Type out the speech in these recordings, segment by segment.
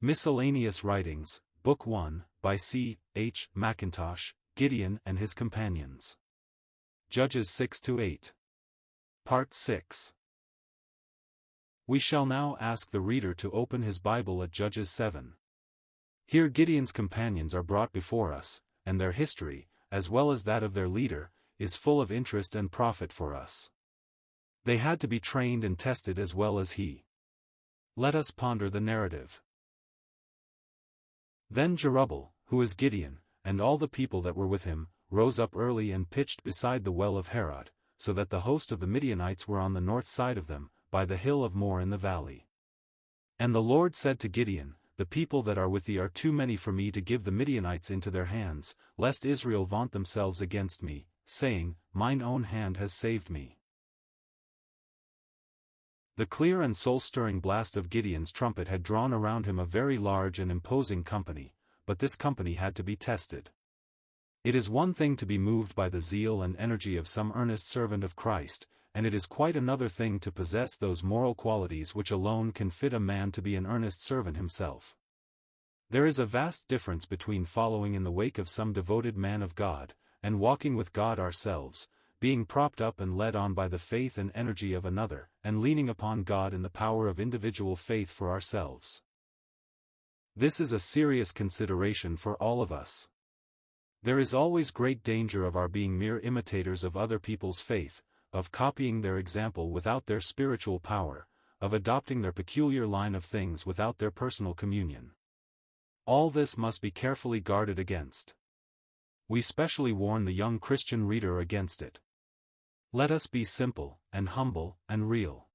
Miscellaneous Writings, Book 1, by C. H. Mackintosh, Gideon and His Companions. Judges 6-8. Part 6. We shall now ask the reader to open his Bible at Judges 7. Here Gideon's companions are brought before us, and their history, as well as that of their leader, is full of interest and profit for us. They had to be trained and tested as well as he. Let us ponder the narrative. Then Jerubbaal, who is Gideon, and all the people that were with him, rose up early and pitched beside the well of Harod, so that the host of the Midianites were on the north side of them, by the hill of Moreh in the valley. And the Lord said to Gideon, The people that are with thee are too many for me to give the Midianites into their hands, lest Israel vaunt themselves against me, saying, Mine own hand has saved me. The clear and soul-stirring blast of Gideon's trumpet had drawn around him a very large and imposing company, but this company had to be tested. It is one thing to be moved by the zeal and energy of some earnest servant of Christ, and it is quite another thing to possess those moral qualities which alone can fit a man to be an earnest servant himself. There is a vast difference between following in the wake of some devoted man of God, and walking with God ourselves, being propped up and led on by the faith and energy of another, and leaning upon God in the power of individual faith for ourselves. This is a serious consideration for all of us. There is always great danger of our being mere imitators of other people's faith, of copying their example without their spiritual power, of adopting their peculiar line of things without their personal communion. All this must be carefully guarded against. We specially warn the young Christian reader against it. Let us be simple, and humble, and real.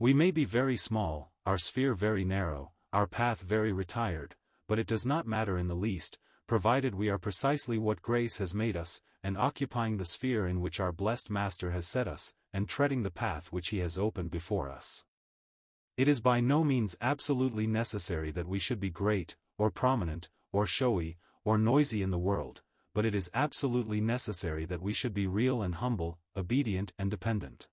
We may be very small, our sphere very narrow, our path very retired, but it does not matter in the least, provided we are precisely what grace has made us, and occupying the sphere in which our blessed Master has set us, and treading the path which He has opened before us. It is by no means absolutely necessary that we should be great, or prominent, or showy, or noisy in the world, but it is absolutely necessary that we should be real and humble, obedient and dependent.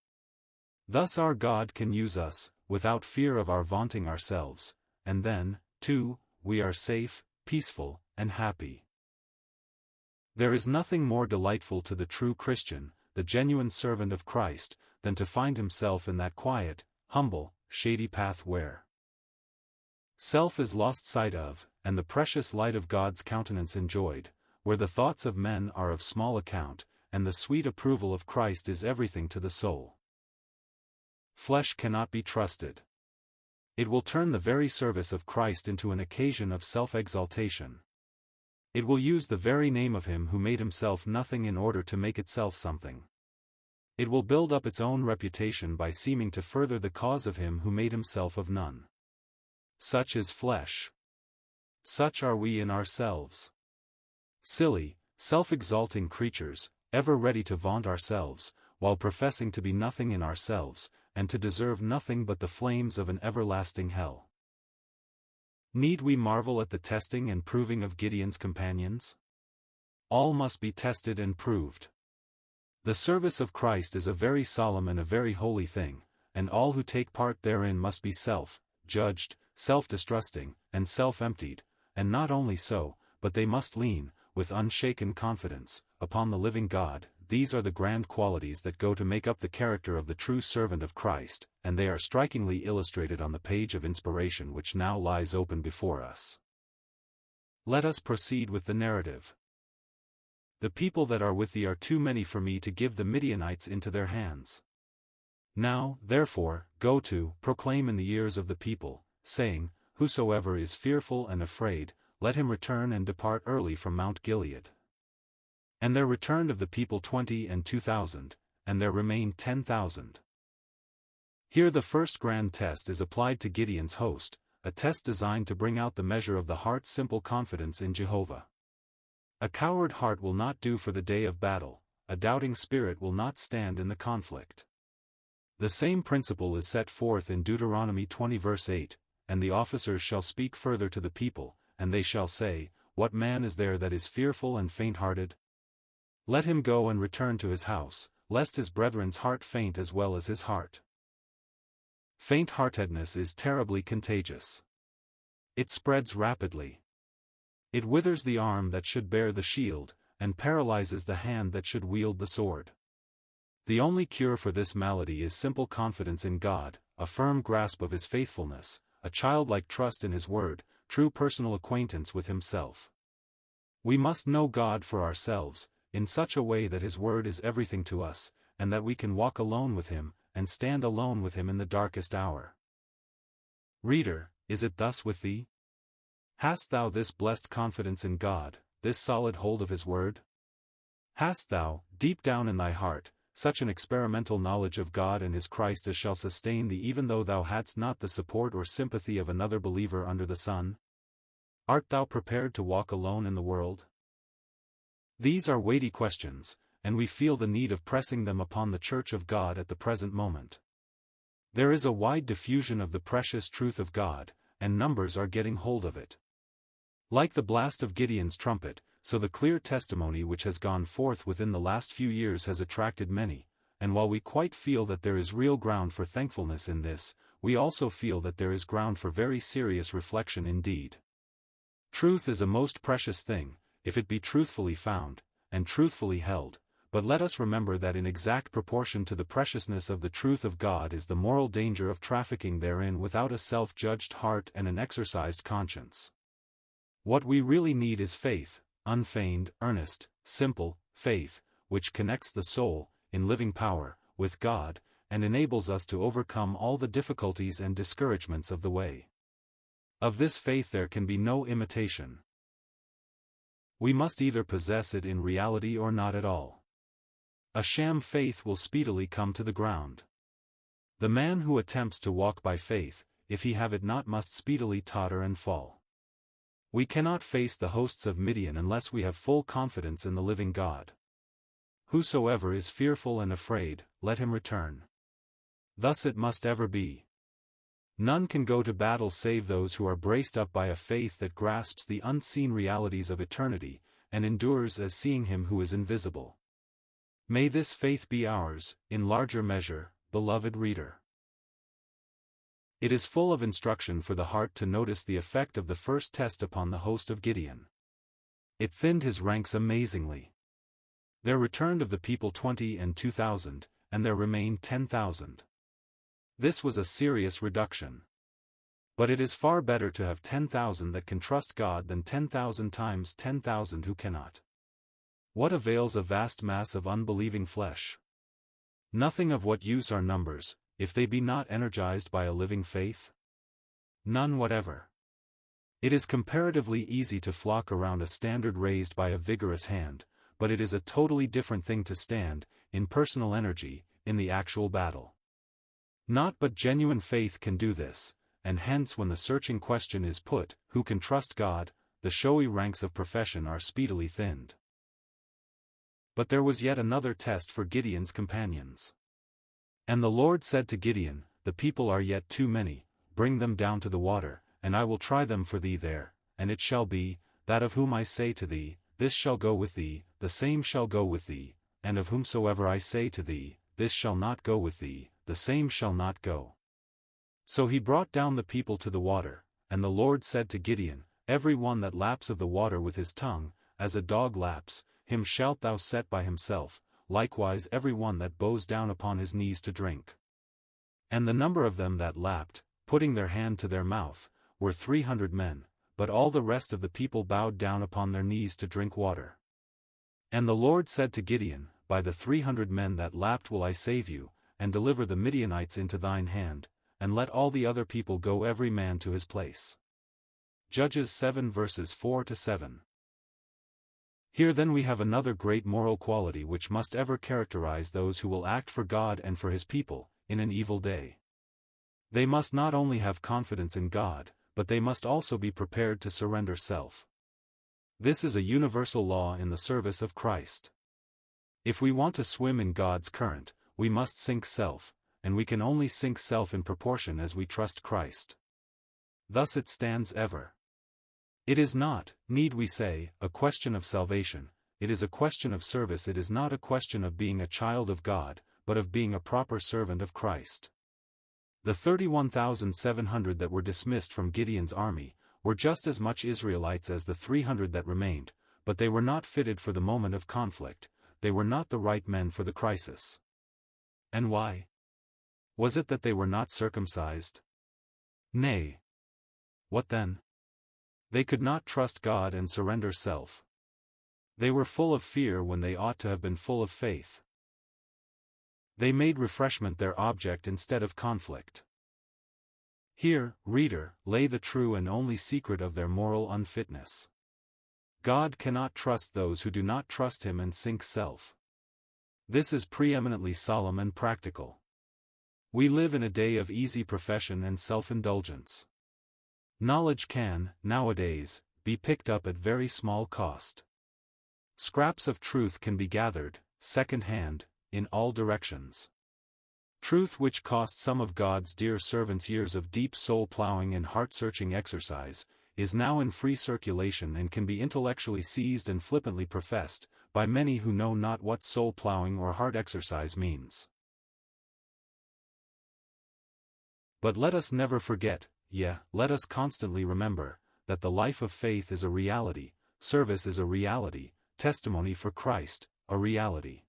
Thus our God can use us, without fear of our vaunting ourselves, and then, too, we are safe, peaceful, and happy. There is nothing more delightful to the true Christian, the genuine servant of Christ, than to find himself in that quiet, humble, shady path where self is lost sight of, and the precious light of God's countenance enjoyed, where the thoughts of men are of small account, and the sweet approval of Christ is everything to the soul. Flesh cannot be trusted. It will turn the very service of Christ into an occasion of self-exaltation. It will use the very name of Him who made Himself nothing in order to make itself something. It will build up its own reputation by seeming to further the cause of Him who made Himself of none. Such is flesh. Such are we in ourselves. Silly, self-exalting creatures, ever ready to vaunt ourselves, while professing to be nothing in ourselves, and to deserve nothing but the flames of an everlasting hell. Need we marvel at the testing and proving of Gideon's companions? All must be tested and proved. The service of Christ is a very solemn and a very holy thing, and all who take part therein must be self-judged, self-distrusting, and self-emptied, and not only so, but they must lean, with unshaken confidence, upon the living God. These are the grand qualities that go to make up the character of the true servant of Christ, and they are strikingly illustrated on the page of inspiration which now lies open before us. Let us proceed with the narrative. The people that are with thee are too many for me to give the Midianites into their hands. Now, therefore, go to, proclaim in the ears of the people, saying, Whosoever is fearful and afraid, let him return and depart early from Mount Gilead. And there returned of the people 22,000, and there remained 10,000. Here the first grand test is applied to Gideon's host, a test designed to bring out the measure of the heart's simple confidence in Jehovah. A coward heart will not do for the day of battle, a doubting spirit will not stand in the conflict. The same principle is set forth in Deuteronomy 20 verse 8, and the officers shall speak further to the people, and they shall say, What man is there that is fearful and faint-hearted? Let him go and return to his house, lest his brethren's heart faint as well as his heart. Faint-heartedness is terribly contagious. It spreads rapidly. It withers the arm that should bear the shield, and paralyzes the hand that should wield the sword. The only cure for this malady is simple confidence in God, a firm grasp of His faithfulness, a childlike trust in His word, true personal acquaintance with Himself. We must know God for ourselves, in such a way that His word is everything to us, and that we can walk alone with Him, and stand alone with Him in the darkest hour. Reader, is it thus with thee? Hast thou this blessed confidence in God, this solid hold of His word? Hast thou, deep down in thy heart, such an experimental knowledge of God and His Christ as shall sustain thee even though thou hadst not the support or sympathy of another believer under the sun? Art thou prepared to walk alone in the world? These are weighty questions, and we feel the need of pressing them upon the Church of God at the present moment. There is a wide diffusion of the precious truth of God, and numbers are getting hold of it. Like the blast of Gideon's trumpet, so the clear testimony which has gone forth within the last few years has attracted many, and while we quite feel that there is real ground for thankfulness in this, we also feel that there is ground for very serious reflection indeed. Truth is a most precious thing, if it be truthfully found, and truthfully held, but let us remember that in exact proportion to the preciousness of the truth of God is the moral danger of trafficking therein without a self-judged heart and an exercised conscience. What we really need is faith, unfeigned, earnest, simple, faith, which connects the soul, in living power, with God, and enables us to overcome all the difficulties and discouragements of the way. Of this faith there can be no imitation. We must either possess it in reality or not at all. A sham faith will speedily come to the ground. The man who attempts to walk by faith, if he have it not, must speedily totter and fall. We cannot face the hosts of Midian unless we have full confidence in the living God. Whosoever is fearful and afraid, let him return. Thus it must ever be. None can go to battle save those who are braced up by a faith that grasps the unseen realities of eternity, and endures as seeing Him who is invisible. May this faith be ours, in larger measure, beloved reader. It is full of instruction for the heart to notice the effect of the first test upon the host of Gideon. It thinned his ranks amazingly. There returned of the people 20 and 2,000, and there remained 10,000. This was a serious reduction. But it is far better to have 10,000 that can trust God than 10,000 times 10,000 who cannot. What avails a vast mass of unbelieving flesh? Nothing of what use are numbers, if they be not energized by a living faith? None whatever. It is comparatively easy to flock around a standard raised by a vigorous hand, but it is a totally different thing to stand, in personal energy, in the actual battle. Not but genuine faith can do this, and hence when the searching question is put, who can trust God, the showy ranks of profession are speedily thinned. But there was yet another test for Gideon's companions. And the Lord said to Gideon, The people are yet too many, bring them down to the water, and I will try them for thee there, and it shall be, that of whom I say to thee, This shall go with thee, the same shall go with thee, and of whomsoever I say to thee, This shall not go with thee, the same shall not go. So he brought down the people to the water, and the Lord said to Gideon, Every one that laps of the water with his tongue, as a dog laps, him shalt thou set by himself, likewise every one that bows down upon his knees to drink. And the number of them that lapped, putting their hand to their mouth, were 300 men, but all the rest of the people bowed down upon their knees to drink water. And the Lord said to Gideon, By the 300 men that lapped will I save you, and deliver the Midianites into thine hand, and let all the other people go every man to his place. Judges 7 verses 4-7. Here then we have another great moral quality which must ever characterize those who will act for God and for His people, in an evil day. They must not only have confidence in God, but they must also be prepared to surrender self. This is a universal law in the service of Christ. If we want to swim in God's current, we must sink self, and we can only sink self in proportion as we trust Christ. Thus it stands ever. It is not, need we say, a question of salvation, it is a question of service. It is not a question of being a child of God, but of being a proper servant of Christ. The 31,700 that were dismissed from Gideon's army, were just as much Israelites as the 300 that remained, but they were not fitted for the moment of conflict, they were not the right men for the crisis. And why? Was it that they were not circumcised? Nay. What then? They could not trust God and surrender self. They were full of fear when they ought to have been full of faith. They made refreshment their object instead of conflict. Here, reader, lay the true and only secret of their moral unfitness. God cannot trust those who do not trust Him and sink self. This is preeminently solemn and practical. We live in a day of easy profession and self-indulgence. Knowledge can, nowadays, be picked up at very small cost. Scraps of truth can be gathered, second-hand, in all directions. Truth which cost some of God's dear servants years of deep soul-plowing and heart-searching exercise, is now in free circulation and can be intellectually seized and flippantly professed, by many who know not what soul-plowing or heart-exercise means. But let us never forget, let us constantly remember, that the life of faith is a reality, service is a reality, testimony for Christ, a reality.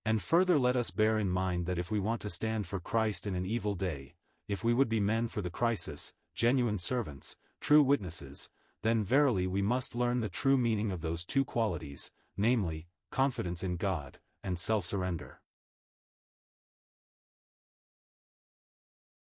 And further let us bear in mind that if we want to stand for Christ in an evil day, if we would be men for the crisis, genuine servants, true witnesses, then verily we must learn the true meaning of those two qualities, namely, confidence in God, and self-surrender.